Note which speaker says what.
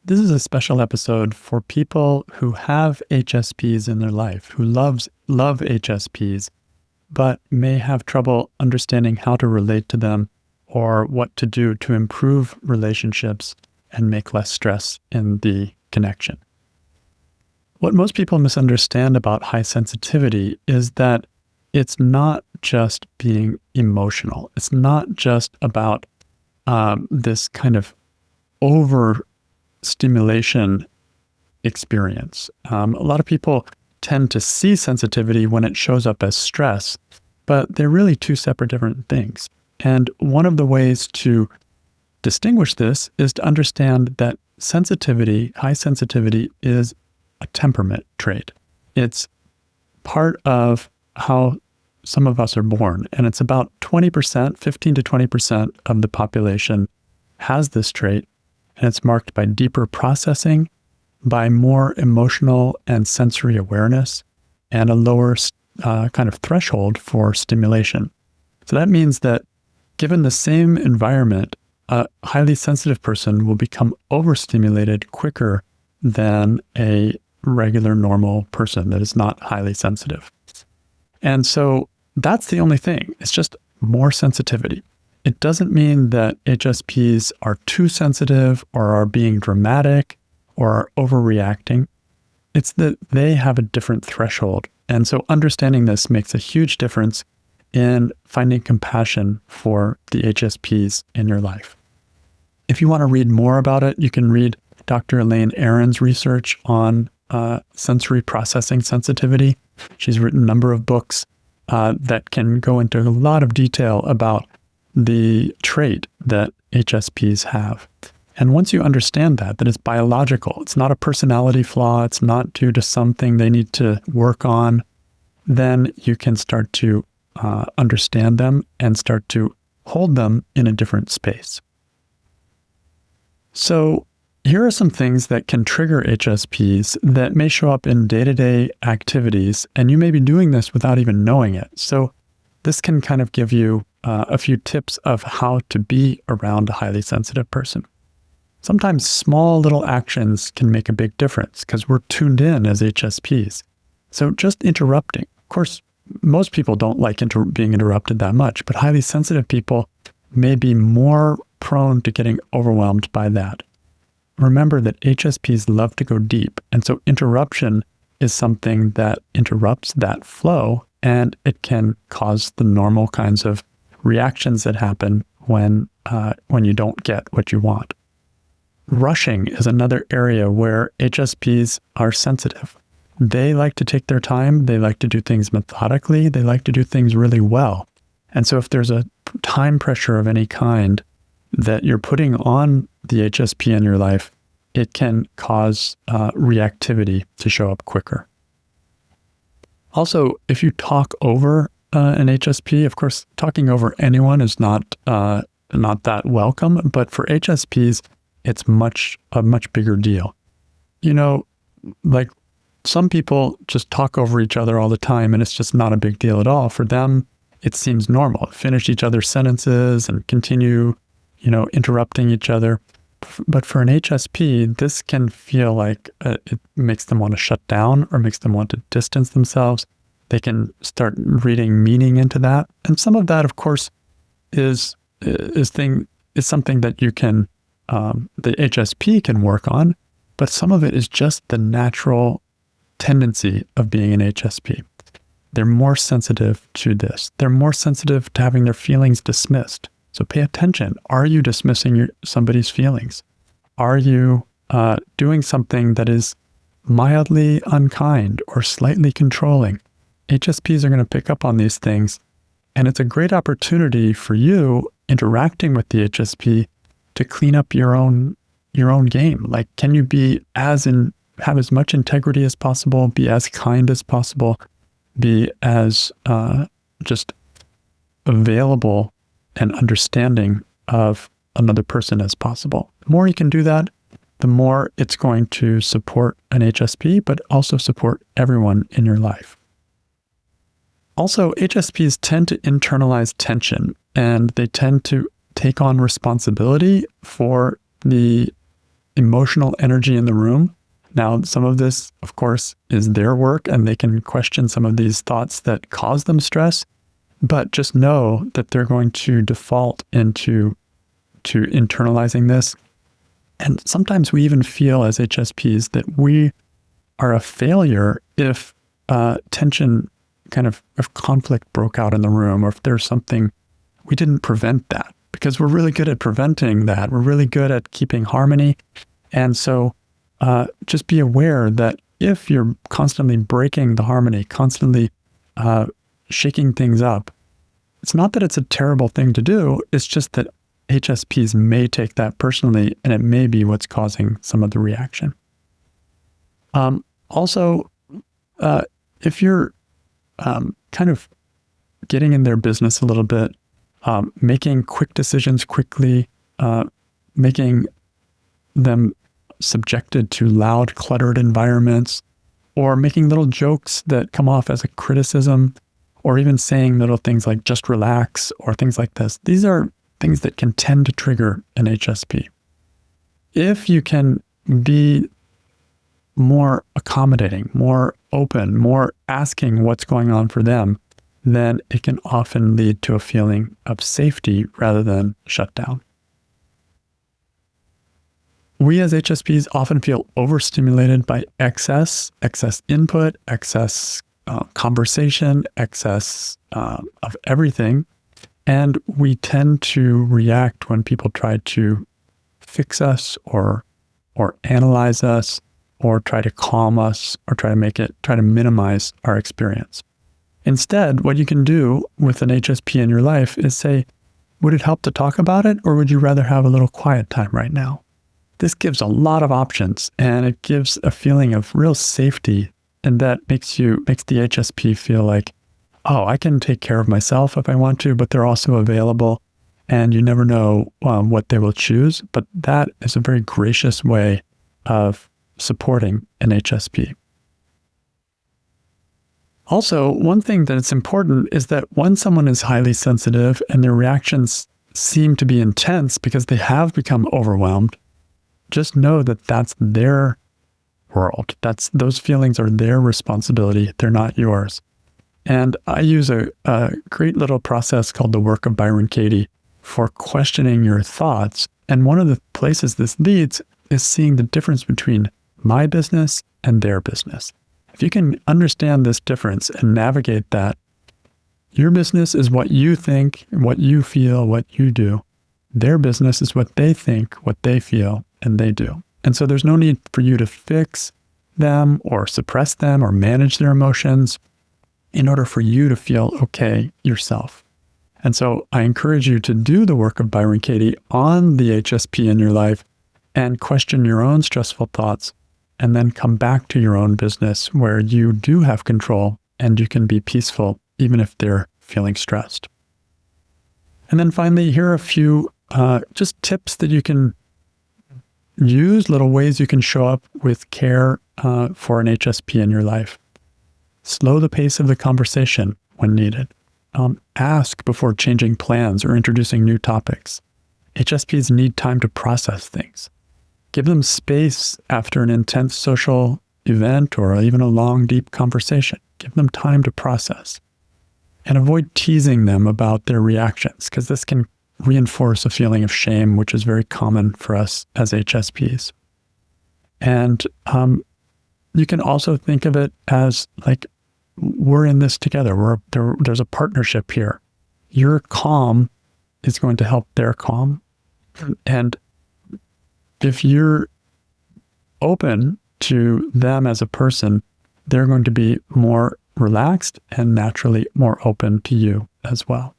Speaker 1: This is a special episode for people who have HSPs in their life, who love HSPs, but may have trouble understanding how to relate to them or what to do to improve relationships and make less stress in the connection. What most people misunderstand about high sensitivity is that it's not just being emotional. It's not just about this kind of overstimulation experience. A lot of people tend to see sensitivity when it shows up as stress, but they're really two separate different things. And one of the ways to distinguish this is to understand that high sensitivity, is a temperament trait. It's part of how some of us are born, and it's about 20%, 15 to 20% of the population has this trait, and it's marked by deeper processing, by more emotional and sensory awareness, and a lower kind of threshold for stimulation. So that means that given the same environment, a highly sensitive person will become overstimulated quicker than a regular normal person that is not highly sensitive. And so that's the only thing. It's just more sensitivity. It doesn't mean that HSPs are too sensitive or are being dramatic or are overreacting. It's that they have a different threshold. And so understanding this makes a huge difference in finding compassion for the HSPs in your life. If you want to read more about it, you can read Dr. Elaine Aron's research on sensory processing sensitivity. She's written a number of books that can go into a lot of detail about the trait that HSPs have. And once you understand that it's biological, it's not a personality flaw, it's not due to something they need to work on, then you can start to understand them and start to hold them in a different space. So here are some things that can trigger HSPs that may show up in day-to-day activities, and you may be doing this without even knowing it. So this can kind of give you a few tips of how to be around a highly sensitive person. Sometimes small little actions can make a big difference because we're tuned in as HSPs. So just interrupting. Of course, most people don't like being interrupted that much, but highly sensitive people may be more prone to getting overwhelmed by that. Remember that HSPs love to go deep, and so interruption is something that interrupts that flow, and it can cause the normal kinds of reactions that happen when you don't get what you want. Rushing is another area where HSPs are sensitive. They like to take their time. They like to do things methodically. They like to do things really well. And so if there's a time pressure of any kind that you're putting on the HSP in your life, it can cause reactivity to show up quicker. Also, if you talk over an HSP, of course, talking over anyone is not that welcome, but for HSPs, it's a much bigger deal. You know, like some people just talk over each other all the time, and it's just not a big deal at all. For them, it seems normal. Finish each other's sentences and continue, interrupting each other. But for an HSP, this can feel like it makes them want to shut down or makes them want to distance themselves. They can start reading meaning into that. And some of that, of course, is something that you can, the HSP can work on, but some of it is just the natural tendency of being an HSP. They're more sensitive to this. They're more sensitive to having their feelings dismissed. So pay attention. Are you dismissing somebody's feelings? Are you doing something that is mildly unkind or slightly controlling? HSPs are going to pick up on these things, and it's a great opportunity for you interacting with the HSP to clean up your own game. Like, can you have as much integrity as possible, be as kind as possible, be as just available and understanding of another person as possible. The more you can do that, the more it's going to support an HSP, but also support everyone in your life. Also, HSPs tend to internalize tension, and they tend to take on responsibility for the emotional energy in the room. Now, some of this, of course, is their work, and they can question some of these thoughts that cause them stress, but just know that they're going to default into internalizing this. And sometimes we even feel as HSPs that we are a failure if tension if conflict broke out in the room, or if there's something, we didn't prevent that, because we're really good at preventing that. We're really good at keeping harmony. And so just be aware that if you're constantly breaking the harmony, constantly shaking things up, it's not that it's a terrible thing to do. It's just that HSPs may take that personally, and it may be what's causing some of the reaction. Also, if you're kind of getting in their business a little bit, making quick decisions quickly, making them subjected to loud, cluttered environments, or making little jokes that come off as a criticism, or even saying little things like just relax or things like this. These are things that can tend to trigger an HSP. If you can be more accommodating, more open, more asking what's going on for them, then it can often lead to a feeling of safety rather than shutdown. We as HSPs often feel overstimulated by excess input, excess conversation, excess of everything. And we tend to react when people try to fix us or analyze us, or try to calm us, or try to minimize our experience. Instead, what you can do with an HSP in your life is say, would it help to talk about it, or would you rather have a little quiet time right now? This gives a lot of options, and it gives a feeling of real safety, and that makes the HSP feel like, oh, I can take care of myself if I want to, but they're also available, and you never know what they will choose. But that is a very gracious way of supporting an HSP. Also, one thing that is important is that when someone is highly sensitive and their reactions seem to be intense because they have become overwhelmed, just know that that's their world. Those feelings are their responsibility. They're not yours. And I use a great little process called the work of Byron Katie for questioning your thoughts. And one of the places this leads is seeing the difference between my business and their business. If you can understand this difference and navigate that, your business is what you think, what you feel, what you do. Their business is what they think, what they feel, and they do. And so there's no need for you to fix them or suppress them or manage their emotions in order for you to feel okay yourself. And so I encourage you to do the work of Byron Katie on the HSP in your life and question your own stressful thoughts, and then come back to your own business where you do have control and you can be peaceful even if they're feeling stressed. And then finally, here are a few just tips that you can use, little ways you can show up with care for an HSP in your life. Slow the pace of the conversation when needed. Ask before changing plans or introducing new topics. HSPs need time to process things. Give them space after an intense social event or even a long, deep conversation. Give them time to process. And avoid teasing them about their reactions, because this can reinforce a feeling of shame, which is very common for us as HSPs. And you can also think of it as like, we're in this together. There's a partnership here. Your calm is going to help their calm. And if you're open to them as a person, they're going to be more relaxed and naturally more open to you as well.